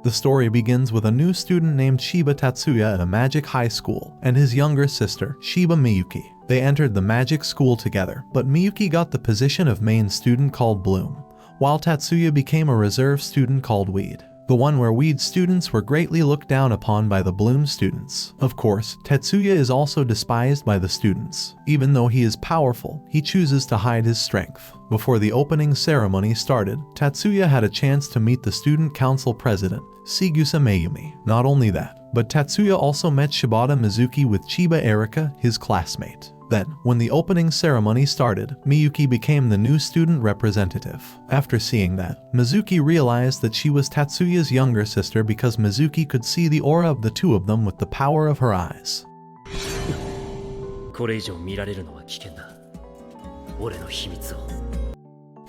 The story begins with a new student named Shiba Tatsuya at a magic high school, and his younger sister, Shiba Miyuki. They entered the magic school together, but Miyuki got the position of main student called Bloom, while Tatsuya became a reserve student called Weed. The one where Weed students were greatly looked down upon by the Bloom students. Of course, Tatsuya is also despised by the students. Even though he is powerful, he chooses to hide his strength. Before the opening ceremony started, Tatsuya had a chance to meet the student council president, Shigusa Mayumi. Not only that, but Tatsuya also met Shibata Mizuki with Chiba Erika, his classmate. Then, when the opening ceremony started, Miyuki became the new student representative. After seeing that, Mizuki realized that she was Tatsuya's younger sister because Mizuki could see the aura of the two of them with the power of her eyes.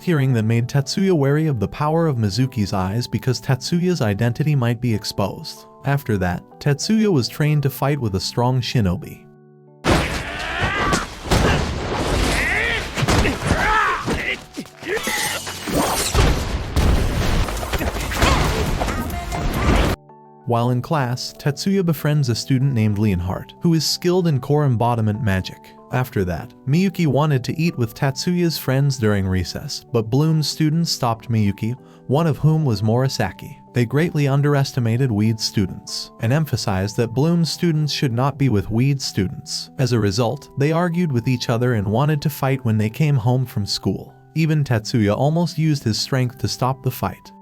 Hearing that made Tatsuya wary of the power of Mizuki's eyes because Tatsuya's identity might be exposed. After that, Tatsuya was trained to fight with a strong shinobi. While in class, Tatsuya befriends a student named Leonhardt, who is skilled in core embodiment magic. After that, Miyuki wanted to eat with Tatsuya's friends during recess, but Bloom's students stopped Miyuki, one of whom was Murasaki. They greatly underestimated Weed's students, and emphasized that Bloom's students should not be with Weed's students. As a result, they argued with each other and wanted to fight when they came home from school. Even Tatsuya almost used his strength to stop the fight.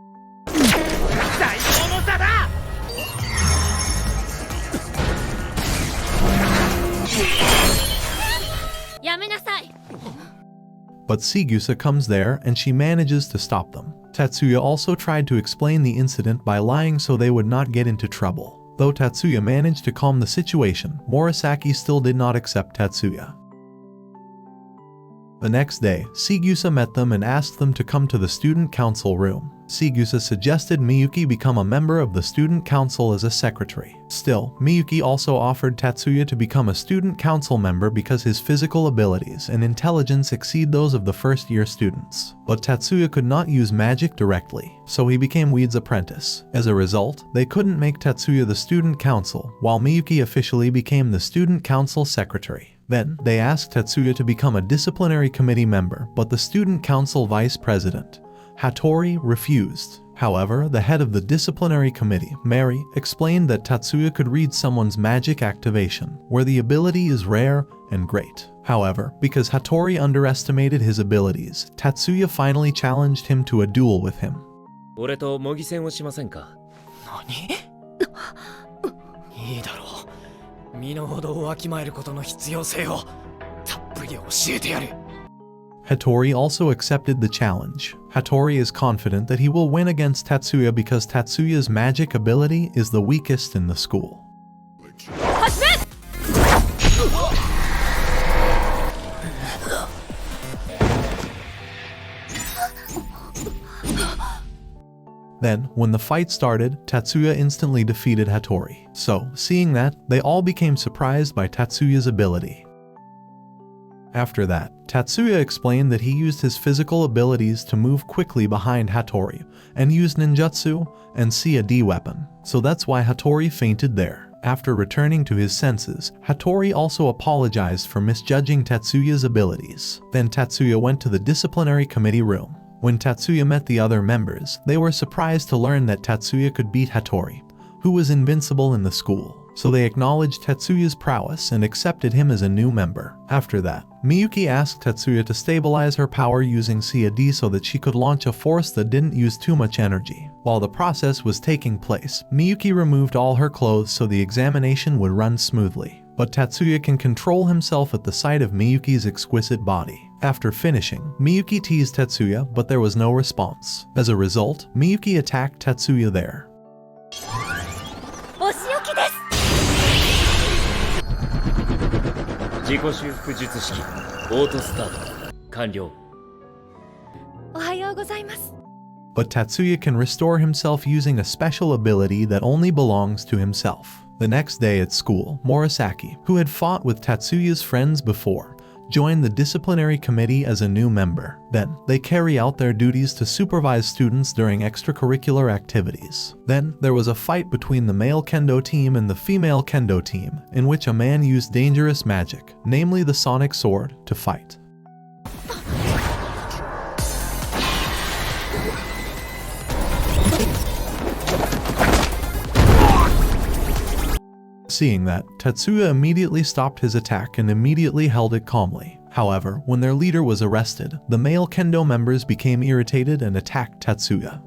But Shigusa comes there and she manages to stop them. Tatsuya also tried to explain the incident by lying so they would not get into trouble. Though Tatsuya managed to calm the situation, Murasaki still did not accept Tatsuya. The next day, Shigusa met them and asked them to come to the student council room. Shigusa suggested Miyuki become a member of the student council as a secretary. Still, Miyuki also offered Tatsuya to become a student council member because his physical abilities and intelligence exceed those of the first-year students. But Tatsuya could not use magic directly, so he became Weed's apprentice. As a result, they couldn't make Tatsuya the student council, while Miyuki officially became the student council secretary. Then, they asked Tatsuya to become a disciplinary committee member, but the student council vice president, Hattori, refused. However, the head of the disciplinary committee, Mary, explained that Tatsuya could read someone's magic activation, where the ability is rare and great. However, because Hattori underestimated his abilities, Tatsuya finally challenged him to a duel with him. Hattori also accepted the challenge. Hattori is confident that he will win against Tatsuya because Tatsuya's magic ability is the weakest in the school. Then, when the fight started, Tatsuya instantly defeated Hattori. So, seeing that, they all became surprised by Tatsuya's ability. After that, Tatsuya explained that he used his physical abilities to move quickly behind Hattori, and used ninjutsu and CAD weapon. So that's why Hattori fainted there. After returning to his senses, Hattori also apologized for misjudging Tatsuya's abilities. Then Tatsuya went to the disciplinary committee room. When Tatsuya met the other members, they were surprised to learn that Tatsuya could beat Hattori, who was invincible in the school. So they acknowledged Tatsuya's prowess and accepted him as a new member. After that, Miyuki asked Tatsuya to stabilize her power using CAD so that she could launch a force that didn't use too much energy. While the process was taking place, Miyuki removed all her clothes so the examination would run smoothly. But Tatsuya can control himself at the sight of Miyuki's exquisite body. After finishing, Miyuki teased Tatsuya, but there was no response. As a result, Miyuki attacked Tatsuya there. But Tatsuya can restore himself using a special ability that only belongs to himself. The next day at school, Murasaki, who had fought with Tatsuya's friends before, joined the disciplinary committee as a new member. Then, they carry out their duties to supervise students during extracurricular activities. Then, there was a fight between the male kendo team and the female kendo team, in which a man used dangerous magic, namely the sonic sword, to fight. Seeing that, Tatsuya immediately stopped his attack and immediately held it calmly. However, when their leader was arrested, the male kendo members became irritated and attacked Tatsuya.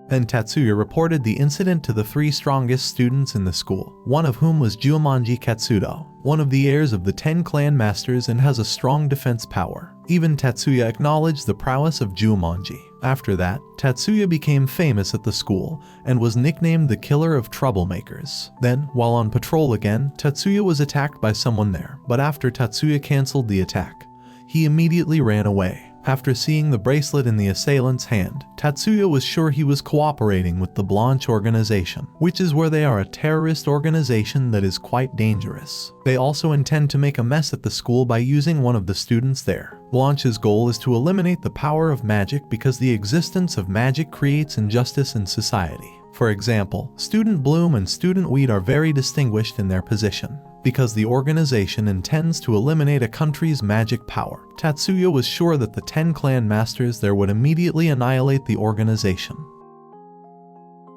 Then Tatsuya reported the incident to the 3 strongest students in the school, one of whom was Jumonji Katsudo, one of the heirs of the 10 clan masters and has a strong defense power. Even Tatsuya acknowledged the prowess of Jumonji. After that, Tatsuya became famous at the school and was nicknamed the Killer of Troublemakers. Then, while on patrol again, Tatsuya was attacked by someone there, but after Tatsuya cancelled the attack, he immediately ran away. After seeing the bracelet in the assailant's hand, Tatsuya was sure he was cooperating with the Blanche organization, which is where they are a terrorist organization that is quite dangerous. They also intend to make a mess at the school by using one of the students there. Blanche's goal is to eliminate the power of magic because the existence of magic creates injustice in society. For example, Student Bloom and Student Weed are very distinguished in their position. Because the organization intends to eliminate a country's magic power, Tatsuya was sure that the 10 clan masters there would immediately annihilate the organization.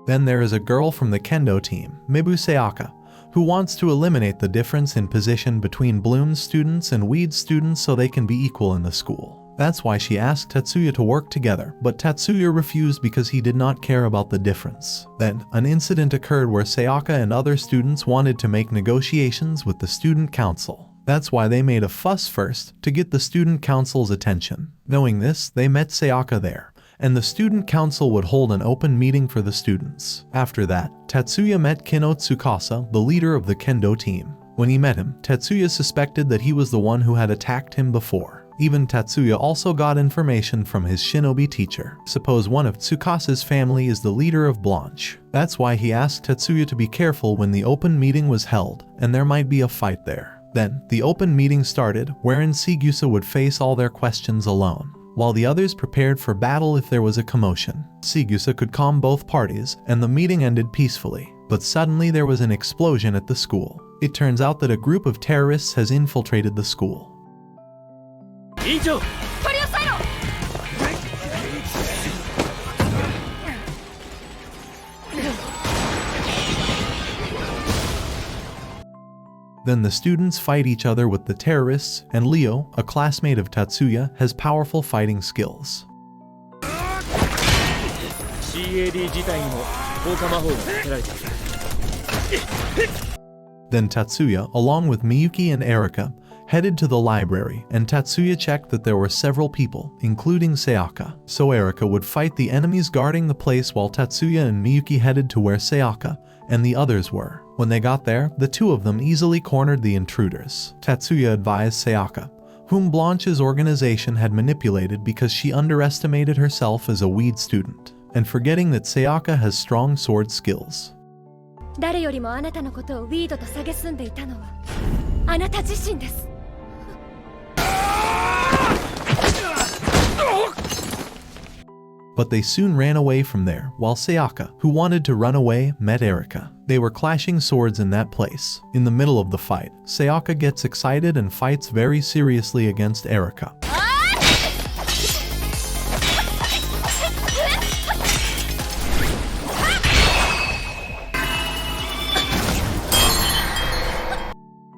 Then there is a girl from the kendo team, Mibu Sayaka, who wants to eliminate the difference in position between Bloom's students and Weed's students so they can be equal in the school. That's why she asked Tatsuya to work together, but Tatsuya refused because he did not care about the difference. Then, an incident occurred where Sayaka and other students wanted to make negotiations with the student council. That's why they made a fuss first, to get the student council's attention. Knowing this, they met Sayaka there, and the student council would hold an open meeting for the students. After that, Tatsuya met Kino Tsukasa, the leader of the kendo team. When he met him, Tatsuya suspected that he was the one who had attacked him before. Even Tatsuya also got information from his shinobi teacher. Suppose one of Tsukasa's family is the leader of Blanche. That's why he asked Tatsuya to be careful when the open meeting was held, and there might be a fight there. Then, the open meeting started, wherein Sigusa would face all their questions alone, while the others prepared for battle if there was a commotion. Sigusa could calm both parties, and the meeting ended peacefully. But suddenly there was an explosion at the school. It turns out that a group of terrorists has infiltrated the school. Then the students fight each other with the terrorists, and Leo, a classmate of Tatsuya, has powerful fighting skills. Then Tatsuya, along with Miyuki and Erika, headed to the library, and Tatsuya checked that there were several people, including Sayaka. So Erika would fight the enemies guarding the place while Tatsuya and Miyuki headed to where Sayaka and the others were. When they got there, the two of them easily cornered the intruders. Tatsuya advised Sayaka, whom Blanche's organization had manipulated because she underestimated herself as a weed student, and forgetting that Sayaka has strong sword skills. 誰よりもあなたのことをウィードと蔑んでいたのはあなた自身です。 But they soon ran away from there, while Sayaka, who wanted to run away, met Erika. They were clashing swords in that place. In the middle of the fight, Sayaka gets excited and fights very seriously against Erika.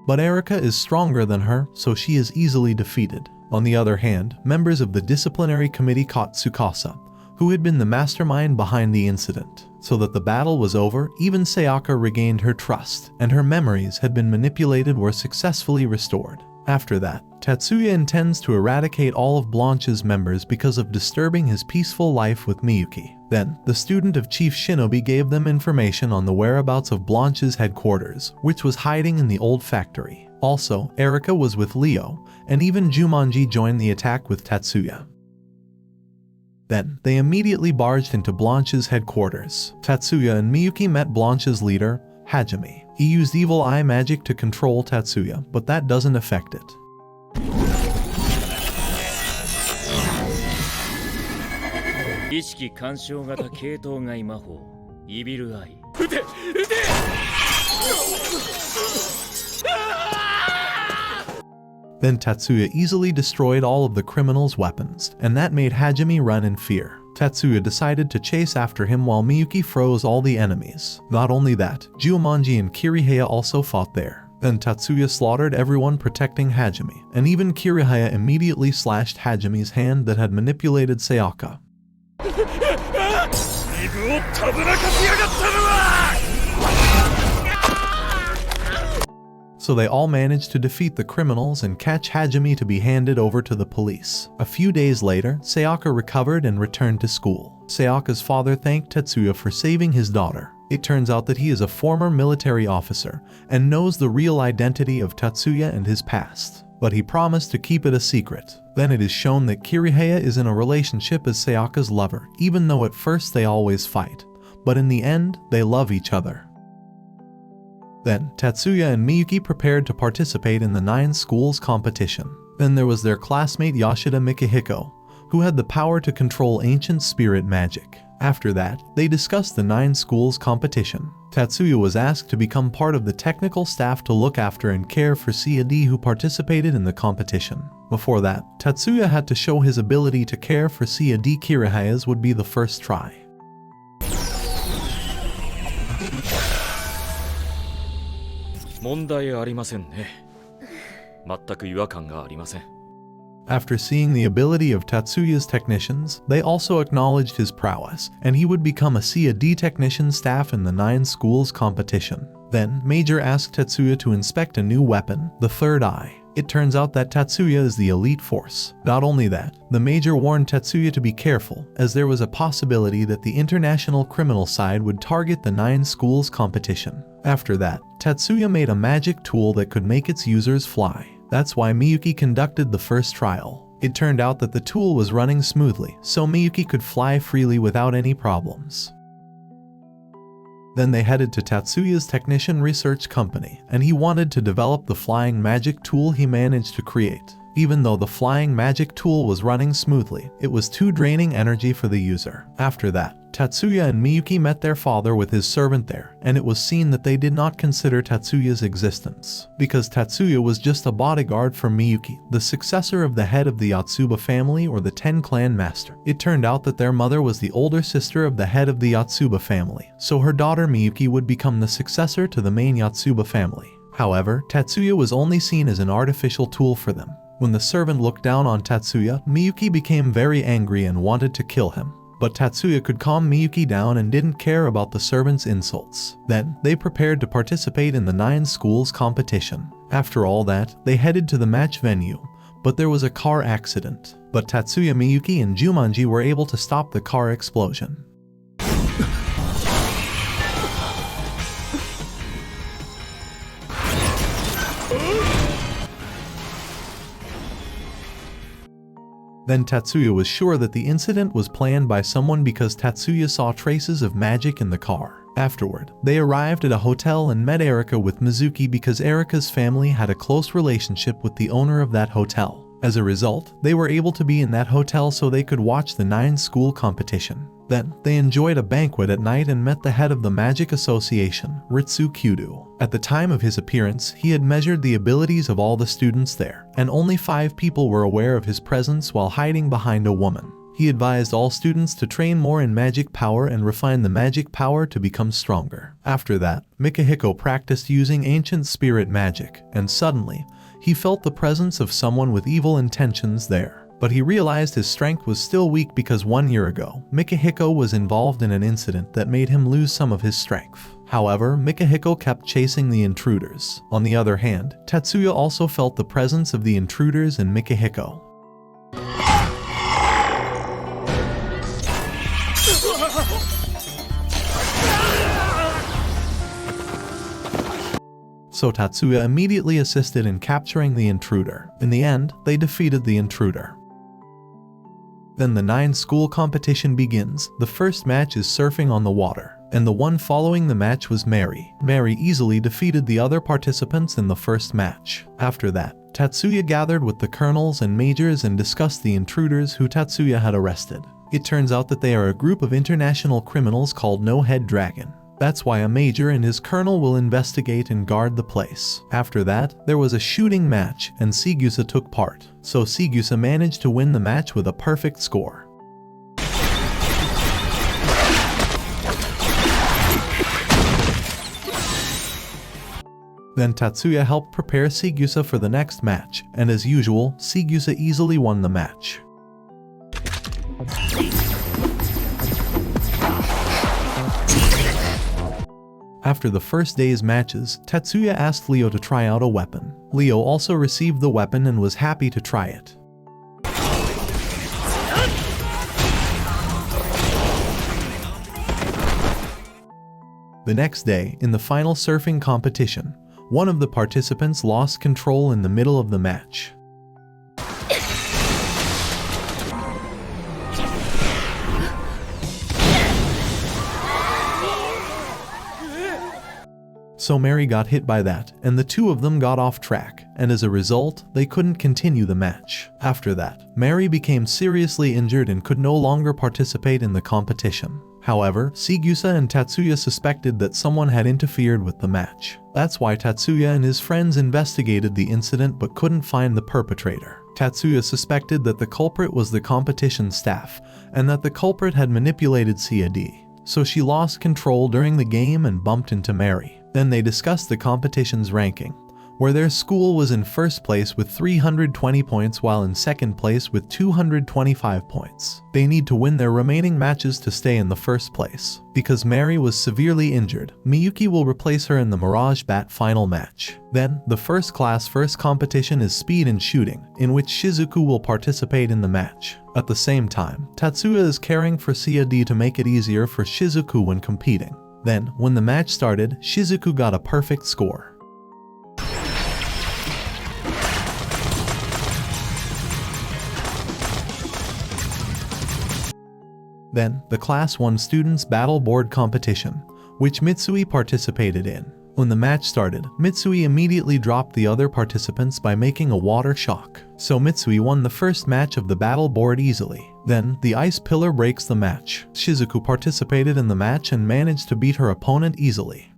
But Erika is stronger than her, so she is easily defeated. On the other hand, members of the disciplinary committee caught Tsukasa, who had been the mastermind behind the incident. So that the battle was over, even Sayaka regained her trust, and her memories had been manipulated were successfully restored. After that, Tatsuya intends to eradicate all of Blanche's members because of disturbing his peaceful life with Miyuki. Then, the student of Chief Shinobi gave them information on the whereabouts of Blanche's headquarters, which was hiding in the old factory. Also, Erika was with Leo, and even Jumonji joined the attack with Tatsuya. Then, they immediately barged into Blanche's headquarters. Tatsuya and Miyuki met Blanche's leader, Hajime. He used evil eye magic to control Tatsuya, but that doesn't affect it. Then Tatsuya easily destroyed all of the criminals' weapons, and that made Hajime run in fear. Tatsuya decided to chase after him while Miyuki froze all the enemies. Not only that, Jumanji and Kirihaya also fought there. Then Tatsuya slaughtered everyone protecting Hajime, and even Kirihaya immediately slashed Hajime's hand that had manipulated Sayaka. So they all managed to defeat the criminals and catch Hajime to be handed over to the police. A few days later, Sayaka recovered and returned to school. Sayaka's father thanked Tatsuya for saving his daughter. It turns out that he is a former military officer and knows the real identity of Tatsuya and his past, but he promised to keep it a secret. Then it is shown that Kirihaya is in a relationship as Sayaka's lover, even though at first they always fight, but in the end, they love each other. Then, Tatsuya and Miyuki prepared to participate in the 9 schools competition. Then there was their classmate Yoshida Mikihiko, who had the power to control ancient spirit magic. After that, they discussed the 9 schools competition. Tatsuya was asked to become part of the technical staff to look after and care for C&D who participated in the competition. Before that, Tatsuya had to show his ability to care for C&D. Kirihaya's would be the first try. After seeing the ability of Tatsuya's technicians, they also acknowledged his prowess, and he would become a C&D technician staff in the 9 schools competition. Then, Major asked Tatsuya to inspect a new weapon, the third eye. It turns out that Tatsuya is the elite force. Not only that, the Major warned Tatsuya to be careful, as there was a possibility that the international criminal side would target the 9 schools competition. After that, Tatsuya made a magic tool that could make its users fly. That's why Miyuki conducted the first trial. It turned out that the tool was running smoothly, so Miyuki could fly freely without any problems. Then they headed to Tatsuya's technician research company, and he wanted to develop the flying magic tool he managed to create. Even though the flying magic tool was running smoothly, it was too draining energy for the user. After that, Tatsuya and Miyuki met their father with his servant there, and it was seen that they did not consider Tatsuya's existence, because Tatsuya was just a bodyguard for Miyuki, the successor of the head of the Yotsuba family or the 10-clan master. It turned out that their mother was the older sister of the head of the Yotsuba family, so her daughter Miyuki would become the successor to the main Yotsuba family. However, Tatsuya was only seen as an artificial tool for them. When the servant looked down on Tatsuya, Miyuki became very angry and wanted to kill him. But Tatsuya could calm Miyuki down and didn't care about the servant's insults. Then, they prepared to participate in the 9 schools competition. After all that, they headed to the match venue, but there was a car accident. But Tatsuya, Miyuki, and Jumanji were able to stop the car explosion. Then Tatsuya was sure that the incident was planned by someone because Tatsuya saw traces of magic in the car. Afterward, they arrived at a hotel and met Erika with Mizuki because Erika's family had a close relationship with the owner of that hotel. As a result, they were able to be in that hotel so they could watch the 9 school competition. Then, they enjoyed a banquet at night and met the head of the Magic Association, Ritsu. At the time of his appearance, he had measured the abilities of all the students there, and only 5 people were aware of his presence while hiding behind a woman. He advised all students to train more in magic power and refine the magic power to become stronger. After that, Mikihiko practiced using ancient spirit magic, and suddenly, he felt the presence of someone with evil intentions there. But he realized his strength was still weak because 1 year ago, Mikihiko was involved in an incident that made him lose some of his strength. However, Mikihiko kept chasing the intruders. On the other hand, Tatsuya also felt the presence of the intruders in Mikihiko. So Tatsuya immediately assisted in capturing the intruder. In the end, they defeated the intruder. Then the 9 school competition begins. The first match is surfing on the water. and the one following the match was Mary. Mary easily defeated the other participants in the first match. After that, Tatsuya gathered with the colonels and majors and discussed the intruders who Tatsuya had arrested. It turns out that they are a group of international criminals called No Head Dragon. That's why a major and his colonel will investigate and guard the place. After that, there was a shooting match and Sigeusa took part. So Sigeusa managed to win the match with a perfect score. Then Tatsuya helped prepare Sigeusa for the next match, and as usual, Sigeusa easily won the match. After the first day's matches, Tatsuya asked Leo to try out a weapon. Leo also received the weapon and was happy to try it. The next day, in the final surfing competition, one of the participants lost control in the middle of the match. So Mary got hit by that, and the two of them got off track, and as a result, they couldn't continue the match. After that, Mary became seriously injured and could no longer participate in the competition. However, Sigeusa and Tatsuya suspected that someone had interfered with the match. That's why Tatsuya and his friends investigated the incident but couldn't find the perpetrator. Tatsuya suspected that the culprit was the competition staff, and that the culprit had manipulated CAD. So she lost control during the game and bumped into Mary. Then they discussed the competition's ranking, where their school was in first place with 320 points while in second place with 225 points. They need to win their remaining matches to stay in the first place. Because Mary was severely injured, Miyuki will replace her in the Mirage Bat final match. Then, the first competition is speed and shooting, in which Shizuku will participate in the match. At the same time, Tatsuya is caring for CAD to make it easier for Shizuku when competing. Then, when the match started, Shizuku got a perfect score. Then, the Class 1 Students Battle Board competition, which Mitsui participated in. When the match started, Mitsui immediately dropped the other participants by making a water shock. So Mitsui won the first match of the battle board easily. Then, the ice pillar breaks the match. Shizuku participated in the match and managed to beat her opponent easily.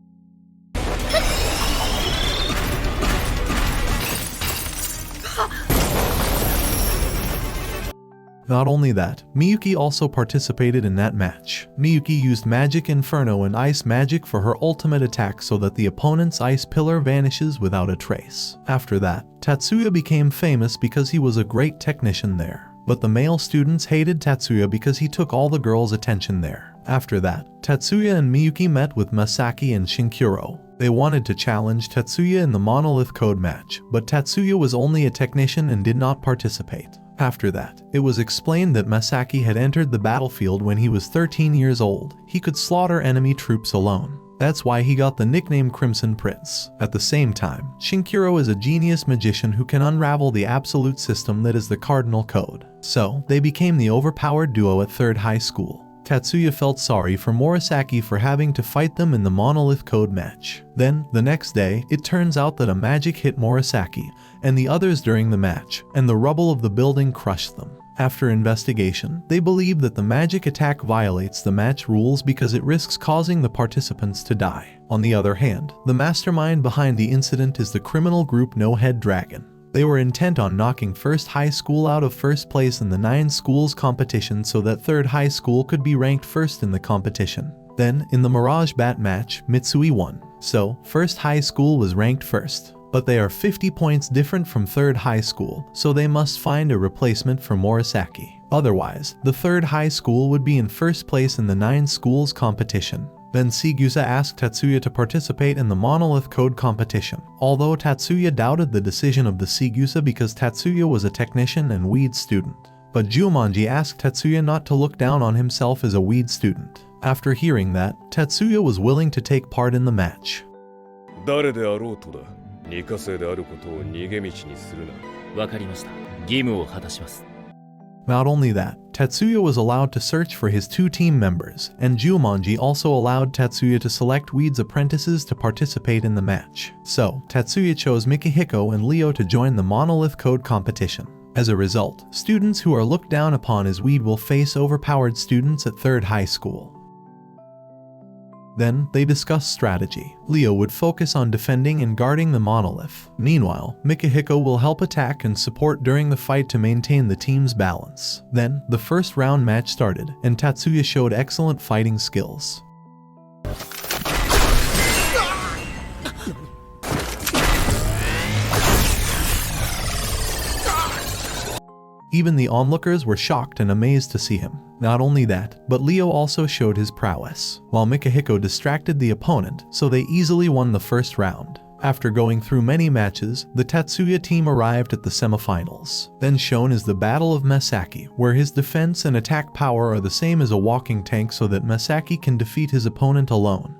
Not only that, Miyuki also participated in that match. Miyuki used Magic Inferno and Ice Magic for her ultimate attack so that the opponent's ice pillar vanishes without a trace. After that, Tatsuya became famous because he was a great technician there. But the male students hated Tatsuya because he took all the girls' attention there. After that, Tatsuya and Miyuki met with Masaki and Shinkuro. They wanted to challenge Tatsuya in the Monolith Code match, but Tatsuya was only a technician and did not participate. After that, it was explained that Masaki had entered the battlefield when he was 13 years old. He could slaughter enemy troops alone. That's why he got the nickname Crimson Prince. At the same time, Shinkuro is a genius magician who can unravel the absolute system that is the Cardinal Code. So, they became the overpowered duo at 3rd High School. Tatsuya felt sorry for Morisaki for having to fight them in the Monolith Code match. Then, the next day, it turns out that a magic hit Morisaki and the others during the match, and the rubble of the building crushed them. After investigation, they believe that the magic attack violates the match rules because it risks causing the participants to die. On the other hand, the mastermind behind the incident is the criminal group No Head Dragon. They were intent on knocking 1st High School out of first place in the 9 schools competition so that 3rd High School could be ranked first in the competition. Then, in the Mirage Bat match, Mitsui won. So, 1st High School was ranked first. But they are 50 points different from 3rd High School, so they must find a replacement for Morisaki. Otherwise, the 3rd High School would be in first place in the 9 schools competition. Then Sigeusa asked Tatsuya to participate in the Monolith Code competition, although Tatsuya doubted the decision of the Sigeusa because Tatsuya was a technician and weed student. But Jumanji asked Tatsuya not to look down on himself as a weed student. After hearing that, Tatsuya was willing to take part in the match. 誰であろうとだ。二課生であることを逃げ道にするな。わかりました。義務を果たします。Not only that, Tatsuya was allowed to search for his 2 team members, and Jumanji also allowed Tatsuya to select Weed's apprentices to participate in the match. So, Tatsuya chose Mikihiko and Leo to join the Monolith Code competition. As a result, students who are looked down upon as Weed will face overpowered students at 3rd high school. Then, they discussed strategy. Leo would focus on defending and guarding the monolith. Meanwhile, Mikihiko will help attack and support during the fight to maintain the team's balance. Then, the first round match started, and Tatsuya showed excellent fighting skills. Even the onlookers were shocked and amazed to see him. Not only that, but Leo also showed his prowess, while Mikihiko distracted the opponent, so they easily won the first round. After going through many matches, the Tatsuya team arrived at the semifinals. Then shown is the Battle of Masaki, where his defense and attack power are the same as a walking tank so that Masaki can defeat his opponent alone.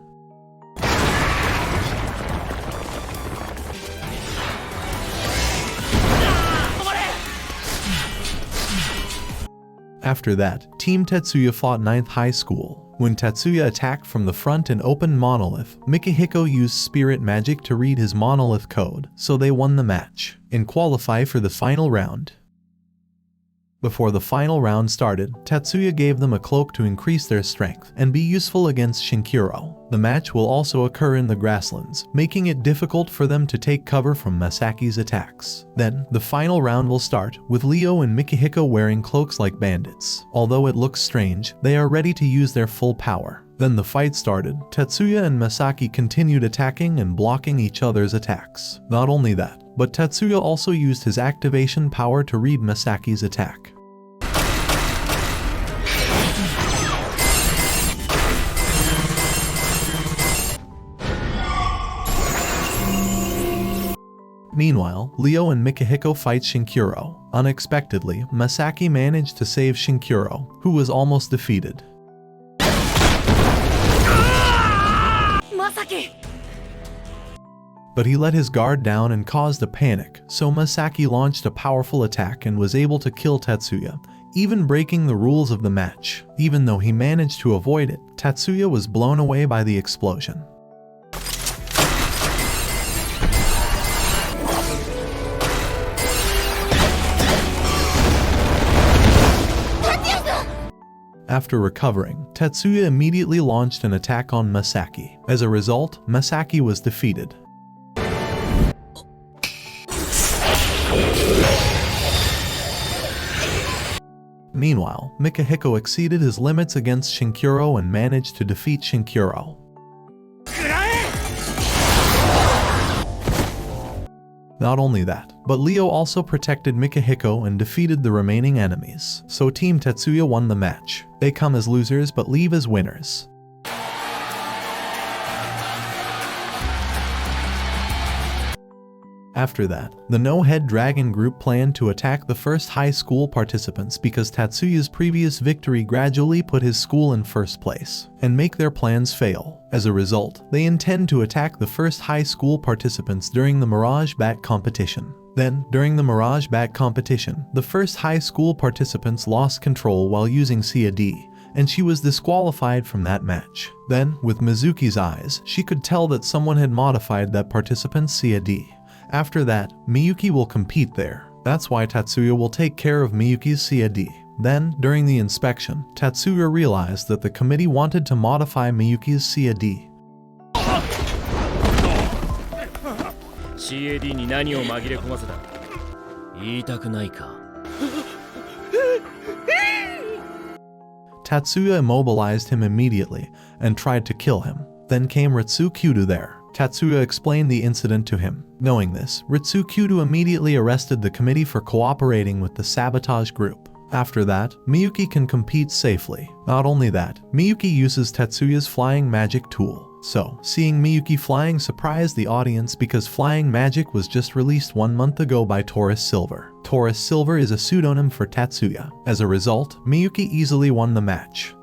After that, Team Tatsuya fought 9th High School. When Tatsuya attacked from the front and opened Monolith, Mikihiko used spirit magic to read his Monolith code, so they won the match and qualify for the final round. Before the final round started, Tatsuya gave them a cloak to increase their strength and be useful against Shinkiro. The match will also occur in the grasslands, making it difficult for them to take cover from Masaki's attacks. Then, the final round will start, with Leo and Mikihiko wearing cloaks like bandits. Although it looks strange, they are ready to use their full power. Then the fight started. Tatsuya and Masaki continued attacking and blocking each other's attacks. Not only that, but Tatsuya also used his activation power to read Masaki's attack. Meanwhile, Leo and Mikihiko fight Shinkiro. Unexpectedly, Masaki managed to save Shinkiro, who was almost defeated. But he let his guard down and caused a panic, so Masaki launched a powerful attack and was able to kill Tatsuya, even breaking the rules of the match. Even though he managed to avoid it, Tatsuya was blown away by the explosion. After recovering, Tatsuya immediately launched an attack on Masaki. As a result, Masaki was defeated. Meanwhile, Mikihiko exceeded his limits against Shinkiro and managed to defeat Shinkiro. Not only that, but Leo also protected Mikihiko and defeated the remaining enemies. So Team Tatsuya won the match. They come as losers but leave as winners. After that, the No-Head Dragon group planned to attack the first high school participants because Tatsuya's previous victory gradually put his school in first place, and make their plans fail. As a result, they intend to attack the first high school participants during the Mirage Bat competition. Then, during the Mirage Bat competition, the first high school participants lost control while using Sia D, and she was disqualified from that match. Then, with Mizuki's eyes, she could tell that someone had modified that participant's Sia D. After that, Miyuki will compete there. That's why Tatsuya will take care of Miyuki's Sia D. Then, during the inspection, Tatsuya realized that the committee wanted to modify Miyuki's Sia D. CAD に何を紛れ込ませた？言いたくないか？ Tatsuya immobilized him immediately and tried to kill him. Then came Rettousei there. Tatsuya explained the incident to him. Knowing this, Rettousei immediately arrested the committee for cooperating with the sabotage group. After that, Miyuki can compete safely. Not only that, Miyuki uses Tatsuya's flying magic tool. So, seeing Miyuki flying surprised the audience because flying magic was just released 1 month ago by Taurus Silver. Taurus Silver is a pseudonym for Tatsuya. As a result, Miyuki easily won the match.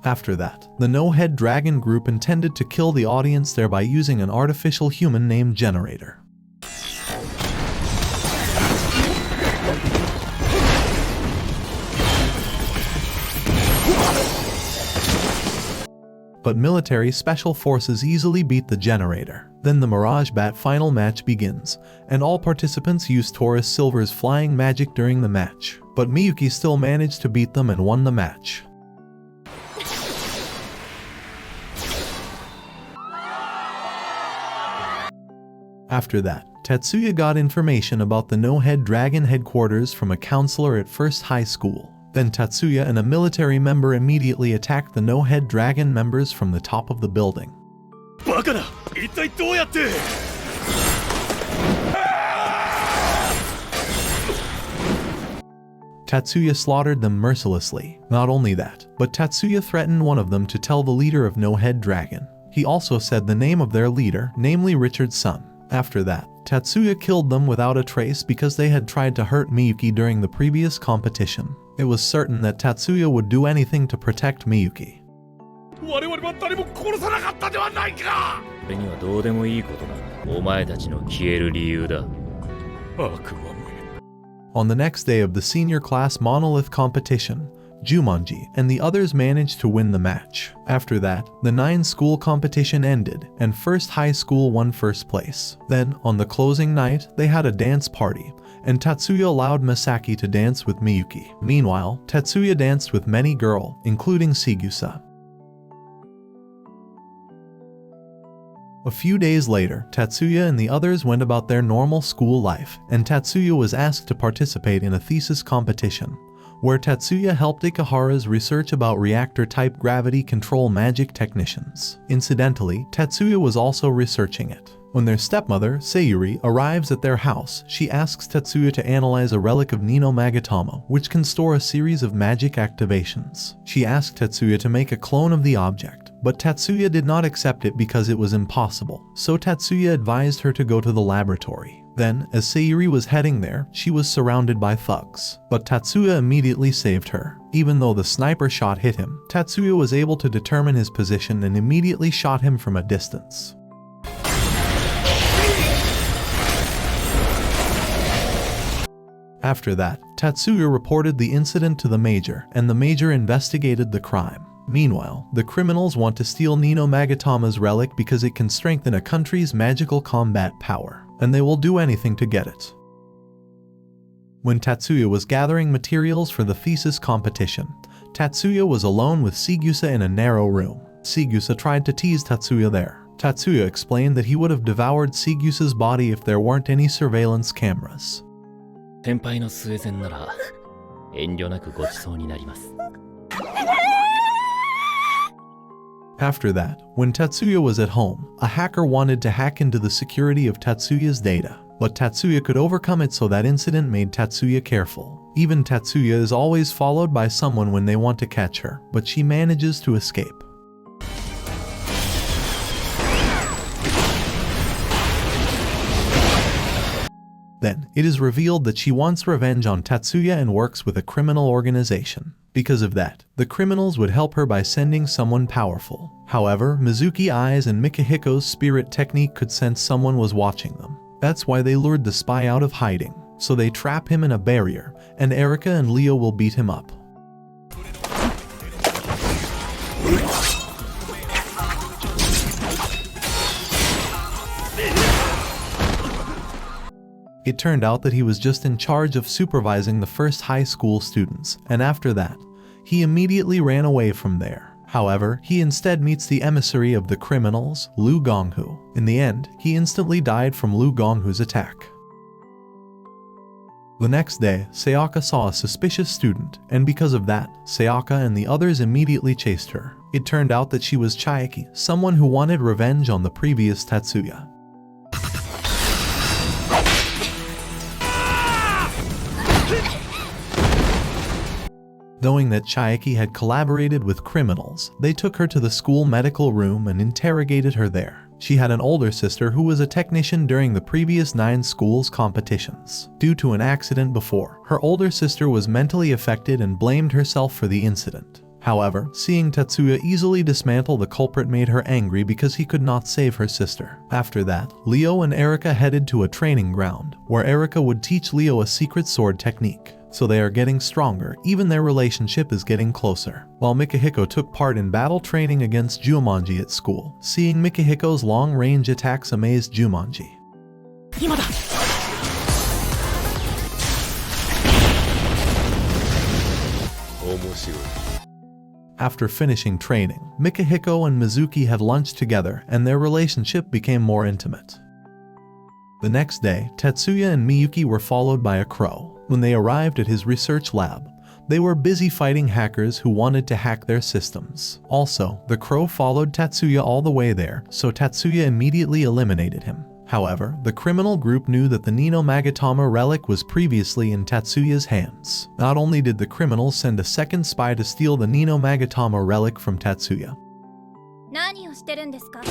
After that, the No-Head Dragon group intended to kill the audience there by using an artificial human named Generator. but military special forces easily beat the generator. Then the Mirage Bat final match begins, and all participants use Taurus Silver's flying magic during the match, but Miyuki still managed to beat them and won the match. After that, Tatsuya got information about the No-Head Dragon headquarters from a counselor at First High School. Then Tatsuya and a military member immediately attacked the No-Head Dragon members from the top of the building. バカだ一体どうやって Tatsuya slaughtered them mercilessly. Not only that, but Tatsuya threatened one of them to tell the leader of No-Head Dragon. He also said the name of their leader, namely Richard's son. After that, Tatsuya killed them without a trace because they had tried to hurt Miyuki during the previous competition. It was certain that Tatsuya would do anything to protect Miyuki. 我々は誰も殺さなかったではないか俺にはどうでもいいことだ。お前たちの消える理由だ。悪魔め On the next day of the senior class monolith competition, Jumonji and the others managed to win the match. After that, the 9-school competition ended, and First High School won first place. Then, on the closing night, they had a dance party, and Tatsuya allowed Masaki to dance with Miyuki. Meanwhile, Tatsuya danced with many girls, including Sigusa. A few days later, Tatsuya and the others went about their normal school life, and Tatsuya was asked to participate in a thesis competition, where Tatsuya helped Ikahara's research about reactor-type gravity control magic technicians. Incidentally, Tatsuya was also researching it. When their stepmother, Sayuri, arrives at their house, she asks Tatsuya to analyze a relic of Nino Magatama, which can store a series of magic activations. She asked Tatsuya to make a clone of the object, but Tatsuya did not accept it because it was impossible, so Tatsuya advised her to go to the laboratory. Then, as Sayuri was heading there, she was surrounded by thugs, but Tatsuya immediately saved her. Even though the sniper shot hit him, Tatsuya was able to determine his position and immediately shot him from a distance. After that, Tatsuya reported the incident to the major, and the major investigated the crime. Meanwhile, the criminals want to steal Nino Magatama's relic because it can strengthen a country's magical combat power, and they will do anything to get it. When Tatsuya was gathering materials for the thesis competition, Tatsuya was alone with Sigusa in a narrow room. Sigusa tried to tease Tatsuya there. Tatsuya explained that he would have devoured Sigusa's body if there weren't any surveillance cameras. 先輩の末戦なら遠慮なくごちそうになります。 After that, when Tatsuya was at home, a hacker wanted to hack into the security of Tatsuya's data, but Tatsuya could overcome it, so that incident made Tatsuya careful. Even Tatsuya is always followed by someone when they want to catch her, but she manages to escape. Then, it is revealed that she wants revenge on Tatsuya and works with a criminal organization. Because of that, the criminals would help her by sending someone powerful. However, Mizuki Eyes and Mikihiko's spirit technique could sense someone was watching them. That's why they lured the spy out of hiding. So they trap him in a barrier, and Erika and Leo will beat him up. It turned out that he was just in charge of supervising the first high school students, and after that, he immediately ran away from there. However, he instead meets the emissary of the criminals, Lu Gonghu. In the end, he instantly died from Lu Gonghu's attack. The next day, Sayaka saw a suspicious student, and because of that, Sayaka and the others immediately chased her. It turned out that she was Chiaki, someone who wanted revenge on the previous Tatsuya. Knowing that Chiaki had collaborated with criminals, they took her to the school medical room and interrogated her there. She had an older sister who was a technician during the previous 9 schools competitions. Due to an accident before, her older sister was mentally affected and blamed herself for the incident. However, seeing Tatsuya easily dismantle the culprit made her angry because he could not save her sister. After that, Leo and Erika headed to a training ground, where Erika would teach Leo a secret sword technique. so they are getting stronger, even their relationship is getting closer. While Mikihiko took part in battle training against Jumanji at school, seeing Mikihiko's long-range attacks amazed Jumanji. 今だ After finishing training, Mikihiko and Mizuki had lunch together and their relationship became more intimate. The next day, Tatsuya and Miyuki were followed by a crow. When they arrived at his research lab, they were busy fighting hackers who wanted to hack their systems. Also, the crow followed Tatsuya all the way there, so Tatsuya immediately eliminated him. However, the criminal group knew that the Nino Magatama relic was previously in Tatsuya's hands. Not only did the criminals send a second spy to steal the Nino Magatama relic from Tatsuya, 何をしてるんですか?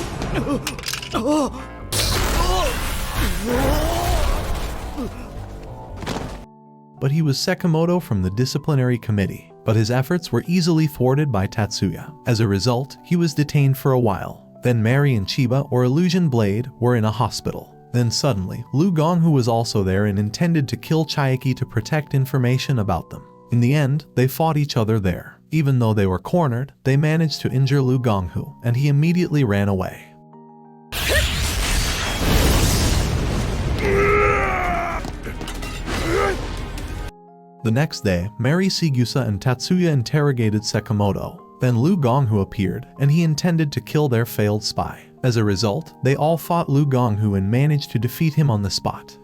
but he was Sekimoto from the disciplinary committee. But his efforts were easily thwarted by Tatsuya. As a result, he was detained for a while. Then Mary and Chiba, or Illusion Blade, were in a hospital. Then suddenly, Lu Gonghu was also there and intended to kill Chiaki to protect information about them. In the end, they fought each other there. Even though they were cornered, they managed to injure Lu Gonghu, and he immediately ran away. The next day, Mary Shigusa and Tatsuya interrogated Sekimoto. Then Lu Gonghu appeared, and he intended to kill their failed spy. As a result, they all fought Lu Gonghu and managed to defeat him on the spot.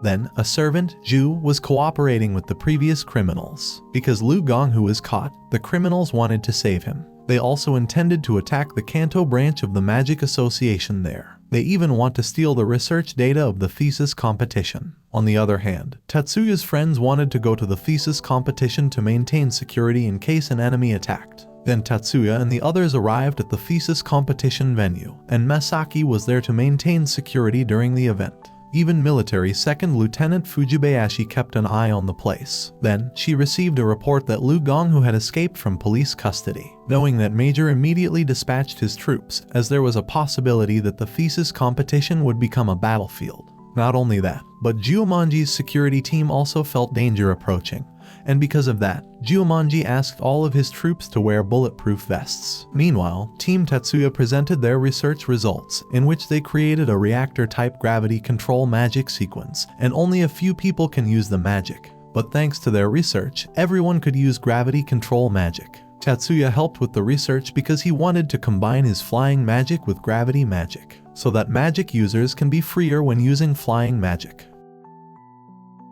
Then, a servant, Ju, was cooperating with the previous criminals. Because Lu Gonghu was caught, the criminals wanted to save him. They also intended to attack the Kanto branch of the Magic Association there. They even want to steal the research data of the thesis competition. On the other hand, Tatsuya's friends wanted to go to the thesis competition to maintain security in case an enemy attacked. Then Tatsuya and the others arrived at the thesis competition venue, and Masaki was there to maintain security during the event. Even military Second Lieutenant Fujibayashi kept an eye on the place. Then, she received a report that Lu Gonghu had escaped from police custody. Knowing that, Major immediately dispatched his troops, as there was a possibility that the thesis competition would become a battlefield. Not only that, but Jumanji's security team also felt danger approaching. And because of that, Jumanji asked all of his troops to wear bulletproof vests. Meanwhile, Team Tatsuya presented their research results, in which they created a reactor-type gravity control magic sequence, and only a few people can use the magic. But thanks to their research, everyone could use gravity control magic. Tatsuya helped with the research because he wanted to combine his flying magic with gravity magic, so that magic users can be freer when using flying magic.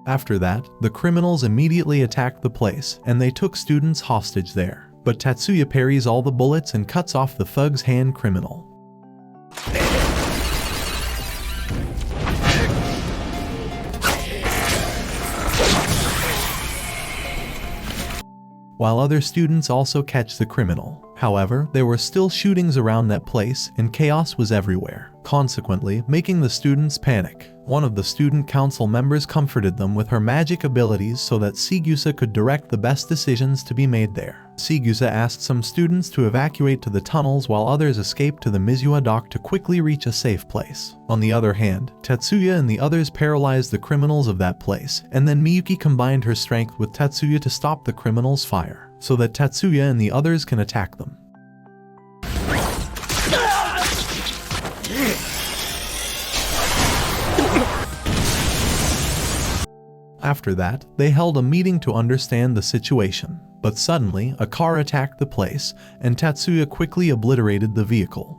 After that, the criminals immediately attacked the place, and they took students hostage there. But Tatsuya parries all the bullets and cuts off the thug's hand criminal. While other students also catch the criminal. However, there were still shootings around that place, and chaos was everywhere, consequently making the students panic. One of the student council members comforted them with her magic abilities so that Shigusa could direct the best decisions to be made there. Shigusa asked some students to evacuate to the tunnels while others escaped to the Mizuwa dock to quickly reach a safe place. On the other hand, Tatsuya and the others paralyzed the criminals of that place, and then Miyuki combined her strength with Tatsuya to stop the criminals' fire, so that Tatsuya and the others can attack them. After that, they held a meeting to understand the situation. But suddenly, a car attacked the place, and Tatsuya quickly obliterated the vehicle.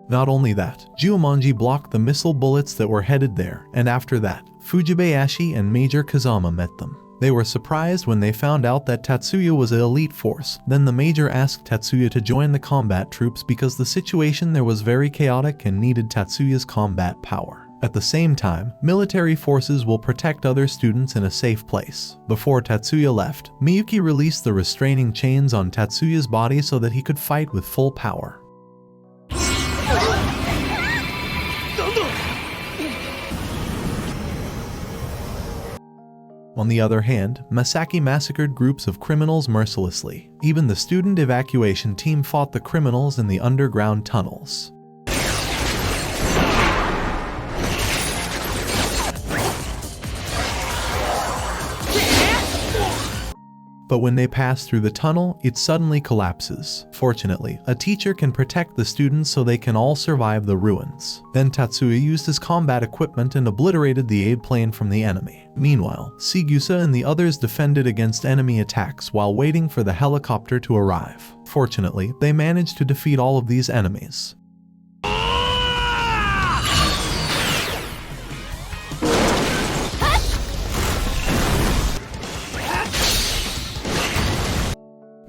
Not only that, Jumanji blocked the missile bullets that were headed there, and after that, Fujibayashi and Major Kazama met them. They were surprised when they found out that Tatsuya was an elite force. Then the Major asked Tatsuya to join the combat troops because the situation there was very chaotic and needed Tatsuya's combat power. At the same time, military forces will protect other students in a safe place. Before Tatsuya left, Miyuki released the restraining chains on Tatsuya's body so that he could fight with full power. On the other hand, Masaki massacred groups of criminals mercilessly. Even the student evacuation team fought the criminals in the underground tunnels. But when they pass through the tunnel, it suddenly collapses. Fortunately, a teacher can protect the students so they can all survive the ruins. Then Tatsuya used his combat equipment and obliterated the aid plane from the enemy. Meanwhile, Shigusa and the others defended against enemy attacks while waiting for the helicopter to arrive. Fortunately, they managed to defeat all of these enemies.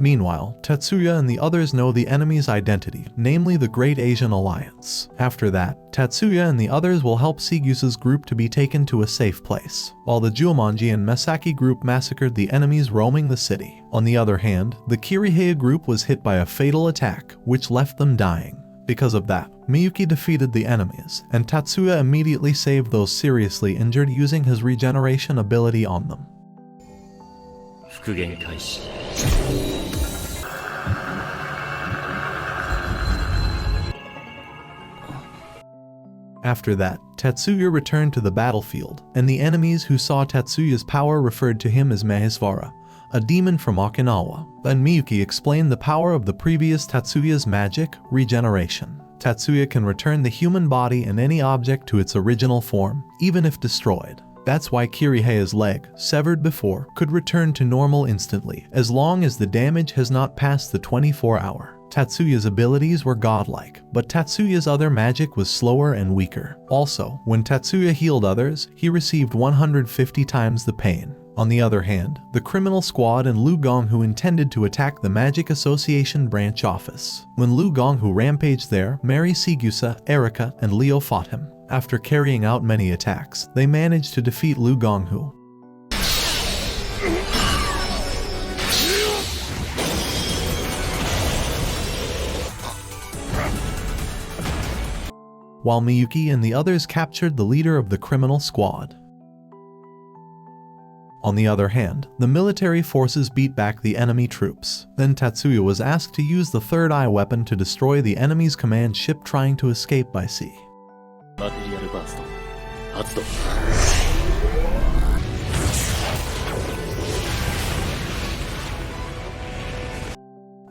Meanwhile, Tatsuya and the others know the enemy's identity, namely the Great Asian Alliance. After that, Tatsuya and the others will help Shigusa's group to be taken to a safe place, while the Jumonji and Masaki group massacred the enemies roaming the city. On the other hand, the Kirihei group was hit by a fatal attack, which left them dying. Because of that, Miyuki defeated the enemies, and Tatsuya immediately saved those seriously injured using his regeneration ability on them. 復元開始 After that, Tatsuya returned to the battlefield, and the enemies who saw Tatsuya's power referred to him as Mahesvara, a demon from Okinawa. Then Miyuki explained the power of the previous Tatsuya's magic, regeneration. Tatsuya can return the human body and any object to its original form, even if destroyed. That's why Kirihei's leg, severed before, could return to normal instantly, as long as the damage has not passed the 24-hour. Tatsuya's abilities were godlike, but Tatsuya's other magic was slower and weaker. Also, when Tatsuya healed others, he received 150 times the pain. On the other hand, the criminal squad and Lu Gonghu intended to attack the Magic Association branch office. When Lu Gonghu rampaged there, Mary Shigusa, Erika, and Leo fought him. After carrying out many attacks, they managed to defeat Lu Gonghu. While Miyuki and the others captured the leader of the criminal squad. On the other hand, the military forces beat back the enemy troops. Then Tatsuya was asked to use the third eye weapon to destroy the enemy's command ship trying to escape by sea. Material burst 発動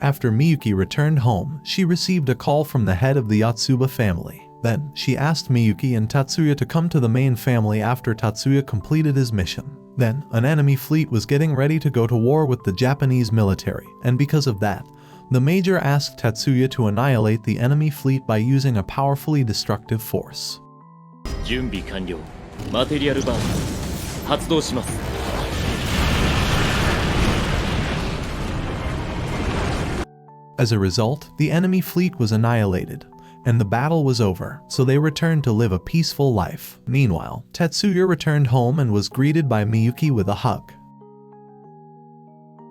After Miyuki returned home, she received a call from the head of the Yotsuba family. Then, she asked Miyuki and Tatsuya to come to the main family after Tatsuya completed his mission. Then, an enemy fleet was getting ready to go to war with the Japanese military, and because of that, the Major asked Tatsuya to annihilate the enemy fleet by using a powerfully destructive force. 準備完了マテリアルバースト発動します As a result, the enemy fleet was annihilated, and the battle was over, so they returned to live a peaceful life. Meanwhile, Tatsuya returned home and was greeted by Miyuki with a hug.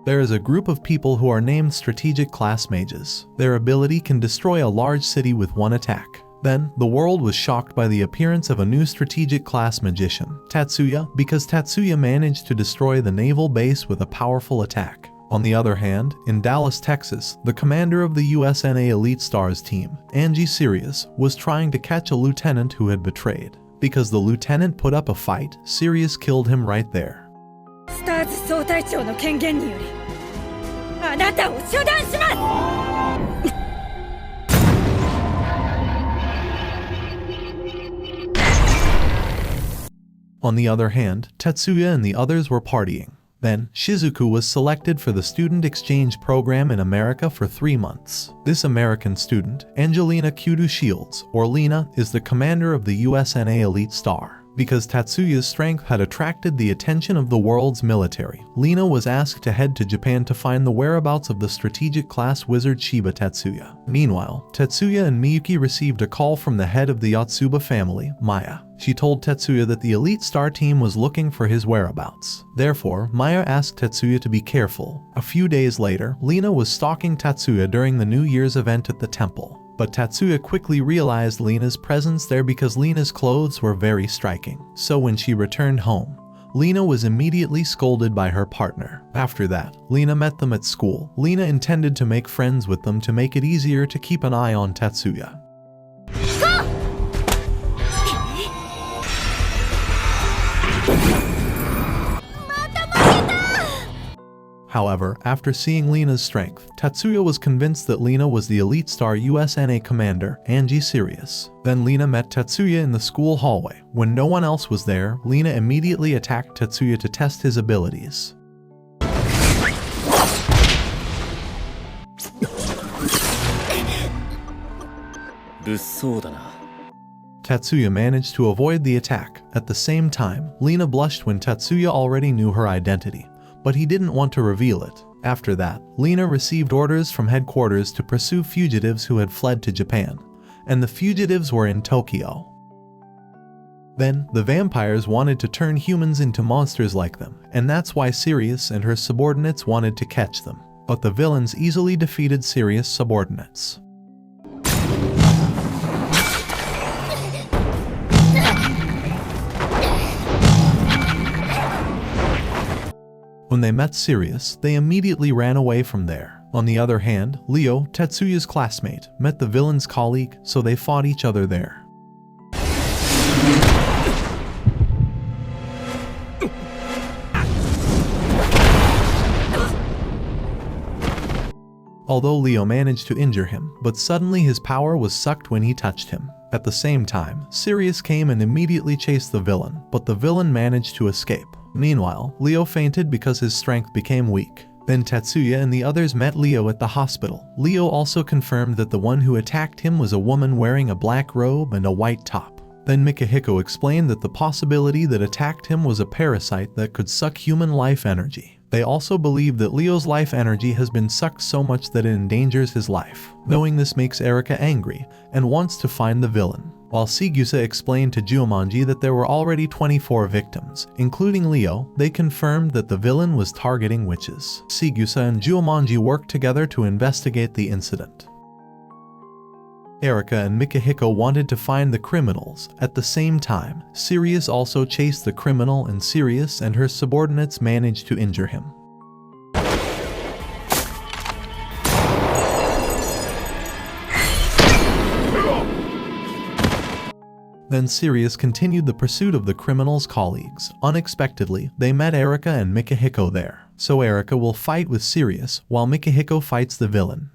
There is a group of people who are named strategic class mages. Their ability can destroy a large city with one attack. Then, the world was shocked by the appearance of a new strategic class magician, Tatsuya, because Tatsuya managed to destroy the naval base with a powerful attack. On the other hand, in Dallas, Texas, the commander of the USNA Elite Stars team, Angie Sirius, was trying to catch a lieutenant who had betrayed. Because the lieutenant put up a fight, Sirius killed him right there. スターズ総隊長の権限によりあなたを処断します On the other hand, Tatsuya and the others were partying. Then, Shizuku was selected for the student exchange program in America for 3 months. This American student, Angelina Kudu Shields, or Lena, is the commander of the USNA Elite Star. Because Tatsuya's strength had attracted the attention of the world's military, Lena was asked to head to Japan to find the whereabouts of the strategic class wizard Shiba Tatsuya. Meanwhile, Tatsuya and Miyuki received a call from the head of the Yotsuba family, Maya. She told Tatsuya that the Elite Star team was looking for his whereabouts. Therefore, Maya asked Tatsuya to be careful. A few days later, Lena was stalking Tatsuya during the New Year's event at the temple. But Tatsuya quickly realized Lena's presence there because Lena's clothes were very striking. So when she returned home, Lena was immediately scolded by her partner. After that, Lena met them at school. Lena intended to make friends with them to make it easier to keep an eye on Tatsuya. However, after seeing Lena's strength, Tatsuya was convinced that Lena was the elite star USNA commander, Angie Sirius. Then Lena met Tatsuya in the school hallway. When no one else was there, Lena immediately attacked Tatsuya to test his abilities. Tatsuya managed to avoid the attack. At the same time, Lena blushed when Tatsuya already knew her identity, but he didn't want to reveal it. After that, Lena received orders from headquarters to pursue fugitives who had fled to Japan, and the fugitives were in Tokyo. Then, the vampires wanted to turn humans into monsters like them, and that's why Sirius and her subordinates wanted to catch them. But the villains easily defeated Sirius' subordinates. When they met Sirius, they immediately ran away from there. On the other hand, Leo, Tatsuya's classmate, met the villain's colleague, so they fought each other there. Although Leo managed to injure him, but suddenly his power was sucked when he touched him. At the same time, Sirius came and immediately chased the villain, but the villain managed to escape. Meanwhile, Leo fainted because his strength became weak. Then Tatsuya and the others met Leo at the hospital. Leo also confirmed that the one who attacked him was a woman wearing a black robe and a white top. Then Mikihiko explained that the possibility that attacked him was a parasite that could suck human life energy. They also believe that Leo's life energy has been sucked so much that it endangers his life. Knowing this makes Erika angry and wants to find the villain. While Shigusa explained to Jumanji that there were already 24 victims, including Leo, they confirmed that the villain was targeting witches. Shigusa and Jumanji worked together to investigate the incident. Erika and Mikihiko wanted to find the criminals. At the same time, Sirius also chased the criminal, and Sirius and her subordinates managed to injure him. Then Sirius continued the pursuit of the criminal's colleagues. Unexpectedly, they met Erika and Mikihiko there. So Erika will fight with Sirius, while Mikihiko fights the villain.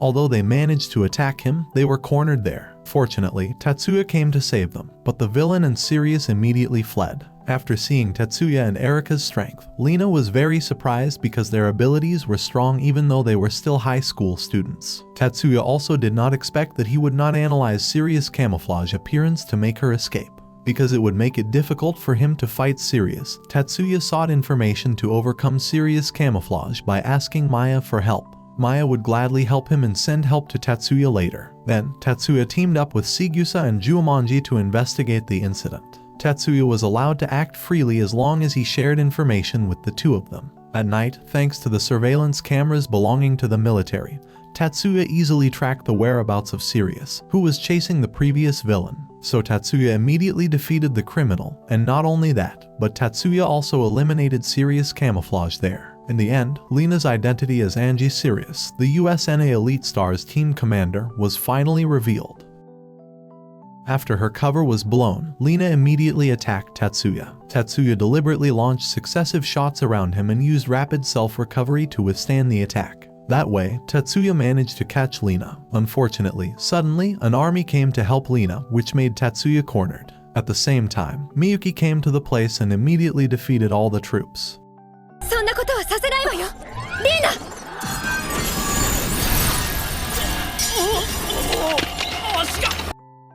Although they managed to attack him, they were cornered there. Fortunately, Tatsuya came to save them, but the villain and Sirius immediately fled. After seeing Tatsuya and Erika's strength, Lena was very surprised because their abilities were strong even though they were still high school students. Tatsuya also did not expect that he would not analyze Sirius' camouflage appearance to make her escape. Because it would make it difficult for him to fight Sirius, Tatsuya sought information to overcome Sirius' camouflage by asking Maya for help. Maya would gladly help him and send help to Tatsuya later. Then, Tatsuya teamed up with Shigusa and Jumanji to investigate the incident. Tatsuya was allowed to act freely as long as he shared information with the two of them. At night, thanks to the surveillance cameras belonging to the military, Tatsuya easily tracked the whereabouts of Sirius, who was chasing the previous villain. So Tatsuya immediately defeated the criminal, and not only that, but Tatsuya also eliminated Sirius' camouflage there. In the end, Lena's identity as Angie Sirius, the USNA Elite Stars team commander, was finally revealed. After her cover was blown, Lena immediately attacked Tatsuya. Tatsuya deliberately launched successive shots around him and used rapid self-recovery to withstand the attack. That way, Tatsuya managed to catch Lena. Unfortunately, suddenly, an army came to help Lena, which made Tatsuya cornered. At the same time, Miyuki came to the place and immediately defeated all the troops.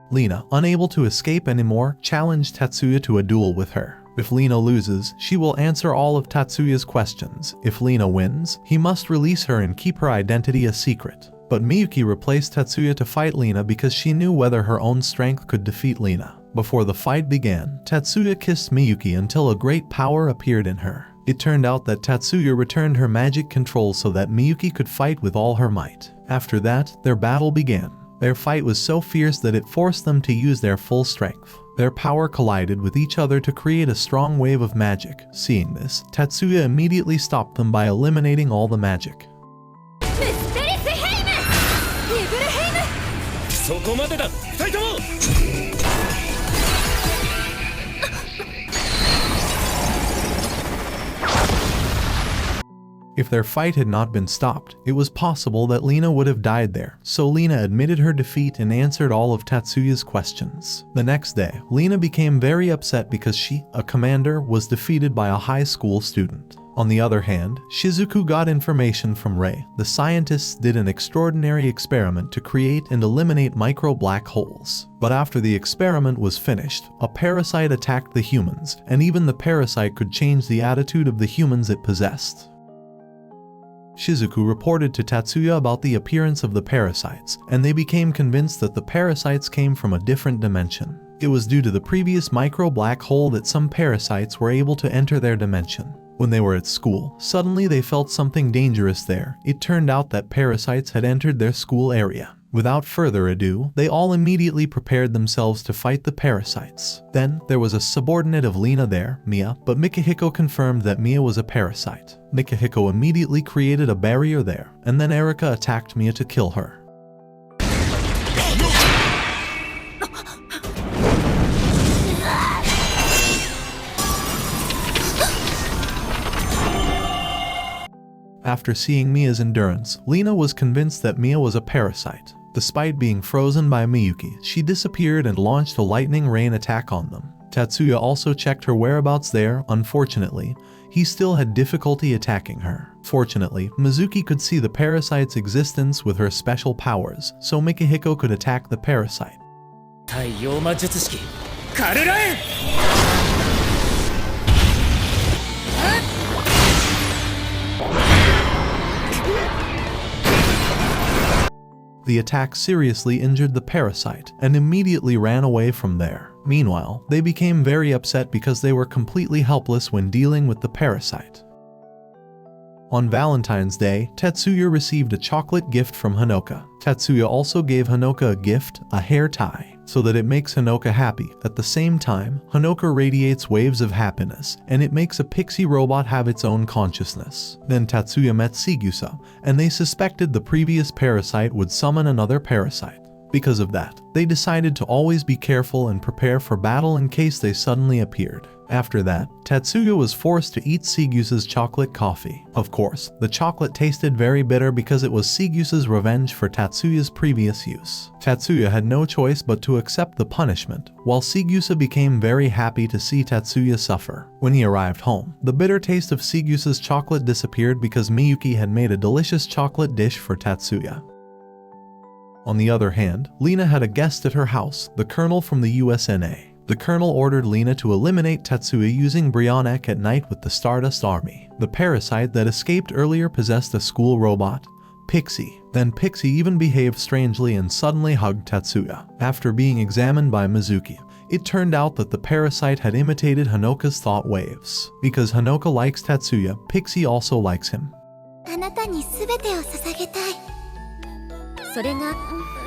Lena, unable to escape anymore, challenged Tatsuya to a duel with her. If Lena loses, she will answer all of Tatsuya's questions. If Lena wins, he must release her and keep her identity a secret. But Miyuki replaced Tatsuya to fight Lena because she knew whether her own strength could defeat Lena. Before the fight began, Tatsuya kissed Miyuki until a great power appeared in her. It turned out that Tatsuya returned her magic control so that Miyuki could fight with all her might. After that, their battle began. Their fight was so fierce that it forced them to use their full strength. Their power collided with each other to create a strong wave of magic. Seeing this, Tatsuya immediately stopped them by eliminating all the magic. そこまでだ二人とも If their fight had not been stopped, it was possible that Lina would have died there, so Lina admitted her defeat and answered all of Tatsuya's questions. The next day, Lina became very upset because she, a commander, was defeated by a high school student. On the other hand, Shizuku got information from Rei. The scientists did an extraordinary experiment to create and eliminate micro-black holes. But after the experiment was finished, a parasite attacked the humans, and even the parasite could change the attitude of the humans it possessed. Shizuku reported to Tatsuya about the appearance of the parasites, and they became convinced that the parasites came from a different dimension. It was due to the previous micro-black hole that some parasites were able to enter their dimension. When they were at school, suddenly they felt something dangerous there. It turned out that parasites had entered their school area. Without further ado, they all immediately prepared themselves to fight the parasites. Then, there was a subordinate of Lina there, Mia, but Mikihiko confirmed that Mia was a parasite. Mikihiko immediately created a barrier there, and then Erika attacked Mia to kill her. After seeing Mia's endurance, Lina was convinced that Mia was a parasite. Despite being frozen by Miyuki, she disappeared and launched a lightning rain attack on them. Tatsuya also checked her whereabouts there. Unfortunately, he still had difficulty attacking her. Fortunately, Mizuki could see the parasite's existence with her special powers, so Mikihiko could attack the parasite. 太陽魔術式カルラエン The attack seriously injured the parasite and immediately ran away from there. Meanwhile, they became very upset because they were completely helpless when dealing with the parasite. On Valentine's Day, Tatsuya received a chocolate gift from Hanoka. Tatsuya also gave Hanoka a gift, a hair tie, so that it makes Hanoka happy. At the same time, Hanoka radiates waves of happiness, and it makes a pixie robot have its own consciousness. Then Tatsuya met Sigusa, and they suspected the previous parasite would summon another parasite. Because of that, they decided to always be careful and prepare for battle in case they suddenly appeared. After that, Tatsuya was forced to eat Sigusa's chocolate coffee. Of course, the chocolate tasted very bitter because it was Sigusa's revenge for Tatsuya's previous use. Tatsuya had no choice but to accept the punishment, while Sigusa became very happy to see Tatsuya suffer. When he arrived home, the bitter taste of Sigusa's chocolate disappeared because Miyuki had made a delicious chocolate dish for Tatsuya. On the other hand, Lina had a guest at her house, the colonel from the USNA. The colonel ordered Lina to eliminate Tatsuya using Brionek at night with the Stardust Army. The parasite that escaped earlier possessed a school robot, Pixie. Then Pixie even behaved strangely and suddenly hugged Tatsuya. After being examined by Mizuki, it turned out that the parasite had imitated Hanoka's thought waves. Because Hanoka likes Tatsuya, Pixie also likes him. あなたに全てを捧げたい。それが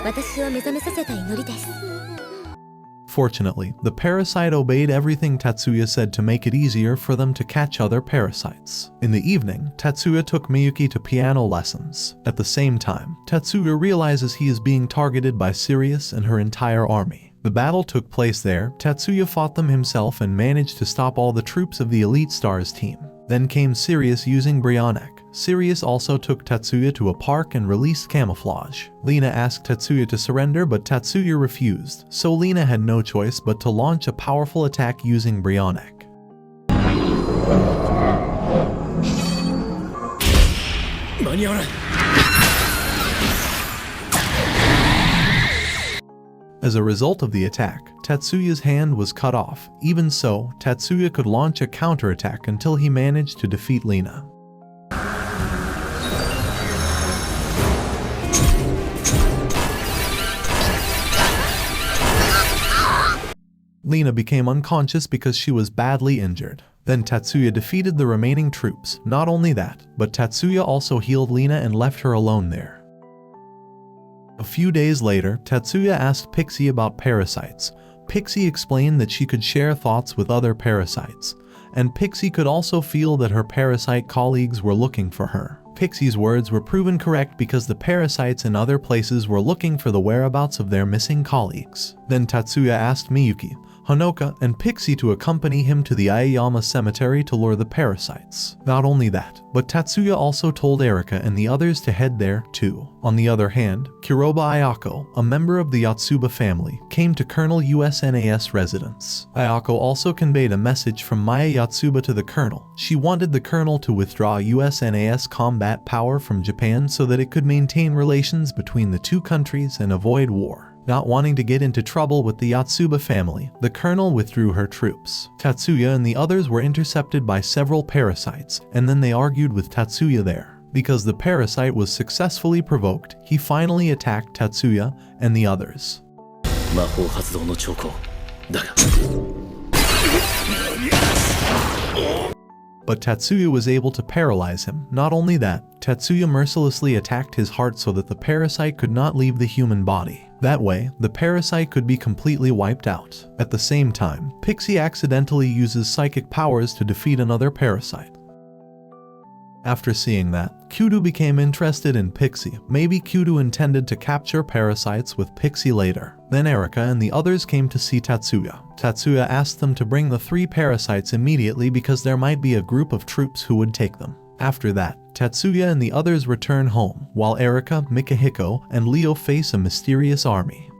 私を目覚めさせた祈りです。 Fortunately, the parasite obeyed everything Tatsuya said to make it easier for them to catch other parasites. In the evening, Tatsuya took Miyuki to piano lessons. At the same time, Tatsuya realizes he is being targeted by Sirius and her entire army. The battle took place there. Tatsuya fought them himself and managed to stop all the troops of the Elite Stars team. Then came Sirius using Brionek. Sirius also took Tatsuya to a park and released camouflage. Lina asked Tatsuya to surrender, but Tatsuya refused, so Lina had no choice but to launch a powerful attack using Brionek. As a result of the attack, Tatsuya's hand was cut off. Even so, Tatsuya could launch a counterattack until he managed to defeat Lina. Lina became unconscious because she was badly injured. Then Tatsuya defeated the remaining troops. Not only that, but Tatsuya also healed Lina and left her alone there. A few days later, Tatsuya asked Pixie about parasites. Pixie explained that she could share thoughts with other parasites, and Pixie could also feel that her parasite colleagues were looking for her. Pixie's words were proven correct because the parasites in other places were looking for the whereabouts of their missing colleagues. Then Tatsuya asked Miyuki, Honoka, and Pixie to accompany him to the Aoyama cemetery to lure the parasites. Not only that, but Tatsuya also told Erika and the others to head there too. On the other hand, Kuroba Ayako, a member of the Yatsuba family, came to Colonel USNAS residence. Ayako also conveyed a message from Maya Yatsuba to the colonel. She wanted the colonel to withdraw USNAS combat power from Japan so that it could maintain relations between the two countries and avoid war. Not wanting to get into trouble with the Yatsuba family, the colonel withdrew her troops. Tatsuya and the others were intercepted by several parasites, and then they argued with Tatsuya there. Because the parasite was successfully provoked, he finally attacked Tatsuya and the others. But Tatsuya was able to paralyze him. Not only that, Tatsuya mercilessly attacked his heart so that the parasite could not leave the human body. That way, the parasite could be completely wiped out. At the same time, Pixie accidentally uses psychic powers to defeat another parasite. After seeing that, Koukou became interested in Pixie. Maybe Koukou intended to capture parasites with Pixie later. Then Erika and the others came to see Tatsuya. Tatsuya asked them to bring the 3 parasites immediately because there might be a group of troops who would take them. After that, Tatsuya and the others return home, while Erika, Mikahiko, and Leo face a mysterious army.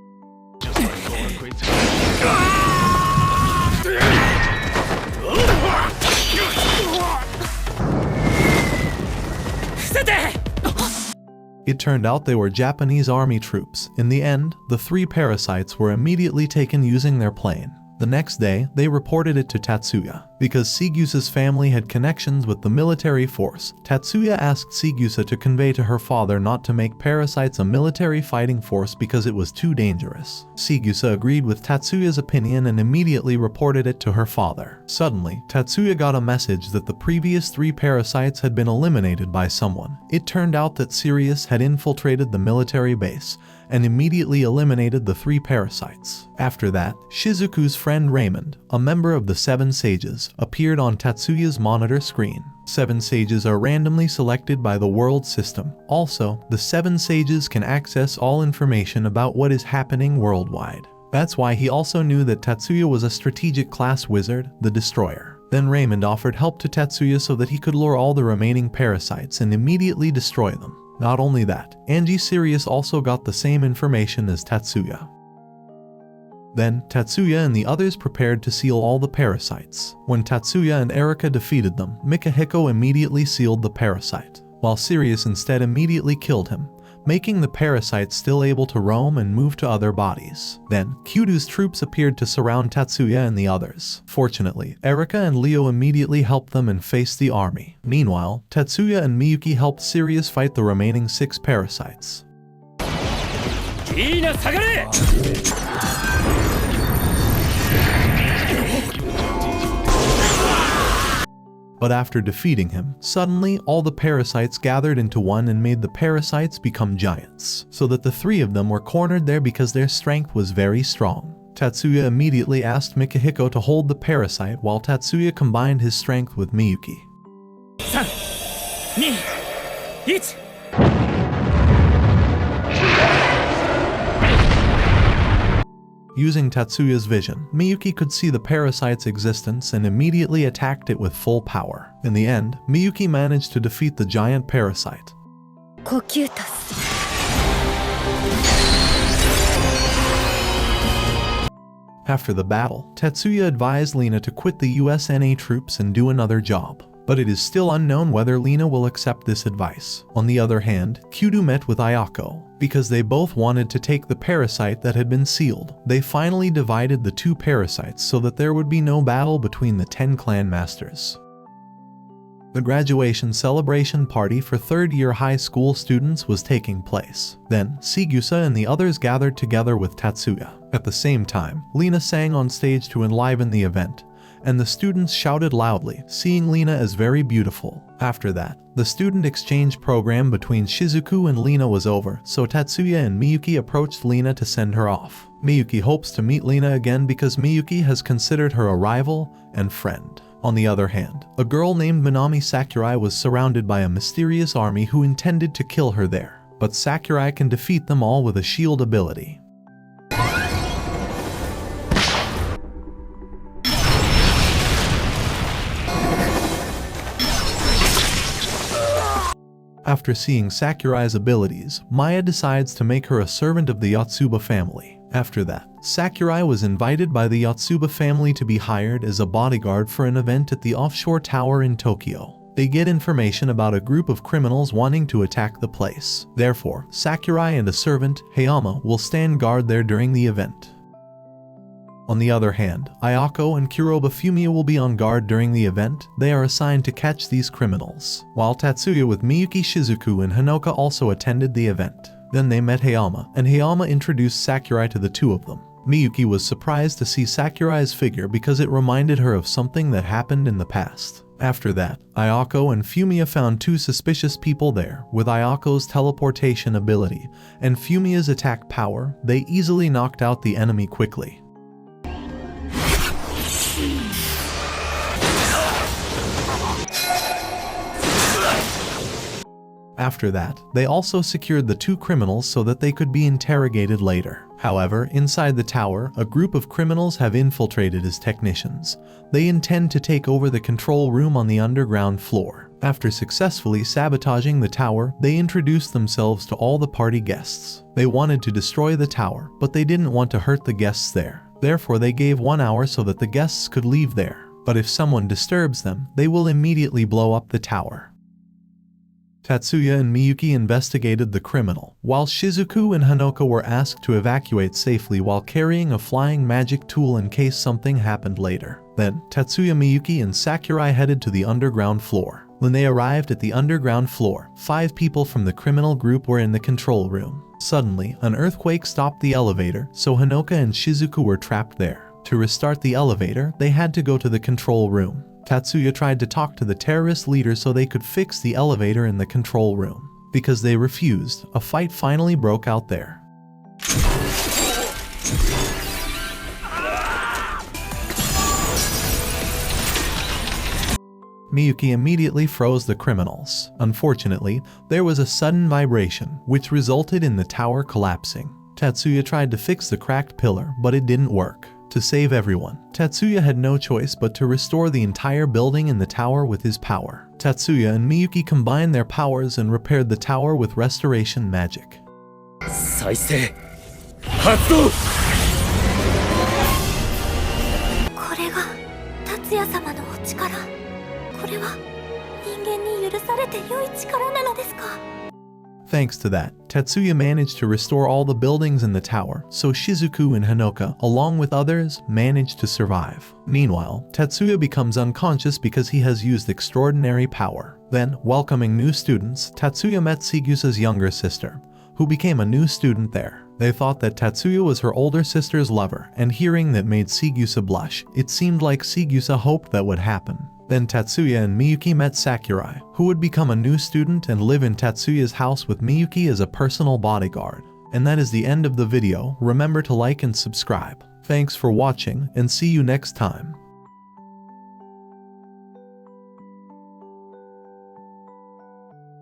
It turned out they were Japanese army troops. In the end, the 3 parasites were immediately taken using their plane. The next day, they reported it to Tatsuya. Because Sigusa's family had connections with the military force, Tatsuya asked Sigusa to convey to her father not to make parasites a military fighting force because it was too dangerous. Sigusa agreed with Tatsuya's opinion and immediately reported it to her father. Suddenly, Tatsuya got a message that the previous 3 parasites had been eliminated by someone. It turned out that Sirius had infiltrated the military base and immediately eliminated the 3 parasites. After that, Shizuku's friend Raymond, a member of the 7 Sages, appeared on Tatsuya's monitor screen. 7 Sages are randomly selected by the world system. Also, the 7 Sages can access all information about what is happening worldwide. That's why he also knew that Tatsuya was a strategic class wizard, the Destroyer. Then Raymond offered help to Tatsuya so that he could lure all the remaining parasites and immediately destroy them. Not only that, Angie Sirius also got the same information as Tatsuya. Then, Tatsuya and the others prepared to seal all the parasites. When Tatsuya and Erika defeated them, Mikahiko immediately sealed the parasite, while Sirius instead immediately killed him, making the parasite still able to roam and move to other bodies. Then, Koukou's troops appeared to surround Tatsuya and the others. Fortunately, Erika and Leo immediately helped them and faced the army. Meanwhile, Tatsuya and Miyuki helped Sirius fight the remaining 6 parasites. But after defeating him, suddenly all the parasites gathered into one and made the parasites become giants, so that the 3 of them were cornered there because their strength was very strong. Tatsuya immediately asked Mikahiko to hold the parasite while Tatsuya combined his strength with Miyuki. 3、2、1。 Using Tatsuya's vision, Miyuki could see the parasite's existence and immediately attacked it with full power. In the end, Miyuki managed to defeat the giant parasite. 呼吸達成 After the battle, Tatsuya advised Lina to quit the USNA troops and do another job. But it is still unknown whether Lina will accept this advice. On the other hand, Koukou met with Ayako. Because they both wanted to take the parasite that had been sealed, they finally divided the 2 parasites so that there would be no battle between the 10 clan masters. The graduation celebration party for third-year high school students was taking place. Then, Shigusa and the others gathered together with Tatsuya. At the same time, Lina sang on stage to enliven the event, and the students shouted loudly, seeing Lina as very beautiful. After that, the student exchange program between Shizuku and Lina was over, so Tatsuya and Miyuki approached Lina to send her off. Miyuki hopes to meet Lina again because Miyuki has considered her a rival and friend. On the other hand, a girl named Minami Sakurai was surrounded by a mysterious army who intended to kill her there, but Sakurai can defeat them all with a shield ability. After seeing Sakurai's abilities, Maya decides to make her a servant of the Yotsuba family. After that, Sakurai was invited by the Yotsuba family to be hired as a bodyguard for an event at the offshore tower in Tokyo. They get information about a group of criminals wanting to attack the place. Therefore, Sakurai and a servant, Hayama, will stand guard there during the event. On the other hand, Ayako and Kuroba Fumiya will be on guard during the event. They are assigned to catch these criminals, while Tatsuya with Miyuki, Shizuku, and Hanoka also attended the event. Then they met Hayama, and Hayama introduced Sakurai to the two of them. Miyuki was surprised to see Sakurai's figure because it reminded her of something that happened in the past. After that, Ayako and Fumiya found two suspicious people there. With Ayako's teleportation ability and Fumiya's attack power, they easily knocked out the enemy quickly. After that, they also secured the two criminals so that they could be interrogated later. However, inside the tower, a group of criminals have infiltrated as technicians. They intend to take over the control room on the underground floor. After successfully sabotaging the tower, they introduced themselves to all the party guests. They wanted to destroy the tower, but they didn't want to hurt the guests there. Therefore, they gave 1 hour so that the guests could leave there. But if someone disturbs them, they will immediately blow up the tower. Tatsuya and Miyuki investigated the criminal, while Shizuku and Hanoka were asked to evacuate safely while carrying a flying magic tool in case something happened later. Then, Tatsuya, Miyuki, and Sakurai headed to the underground floor. When they arrived at the underground floor, 5 people from the criminal group were in the control room. Suddenly, an earthquake stopped the elevator, so Hanoka and Shizuku were trapped there. To restart the elevator, they had to go to the control room. Tatsuya tried to talk to the terrorist leader so they could fix the elevator in the control room. Because they refused, a fight finally broke out there. Miyuki immediately froze the criminals. Unfortunately, there was a sudden vibration, which resulted in the tower collapsing. Tatsuya tried to fix the cracked pillar, but it didn't work. To save everyone, Tatsuya had no choice but to restore the entire building in the tower with his power. Tatsuya and Miyuki combined their powers and repaired the tower with restoration magic. 再生発動。これが達也様のお力。これは人間に許されて良い力なのですか？ Thanks to that, Tatsuya managed to restore all the buildings in the tower, so Shizuku and Hanoka, along with others, managed to survive. Meanwhile, Tatsuya becomes unconscious because he has used extraordinary power. Then, welcoming new students, Tatsuya met Shigusa's younger sister, who became a new student there. They thought that Tatsuya was her older sister's lover, and hearing that made Shigusa blush. It seemed like Shigusa hoped that would happen. Then Tatsuya and Miyuki met Sakurai, who would become a new student and live in Tatsuya's house with Miyuki as a personal bodyguard. And that is the end of the video. Remember to like and subscribe. Thanks for watching, and see you next time.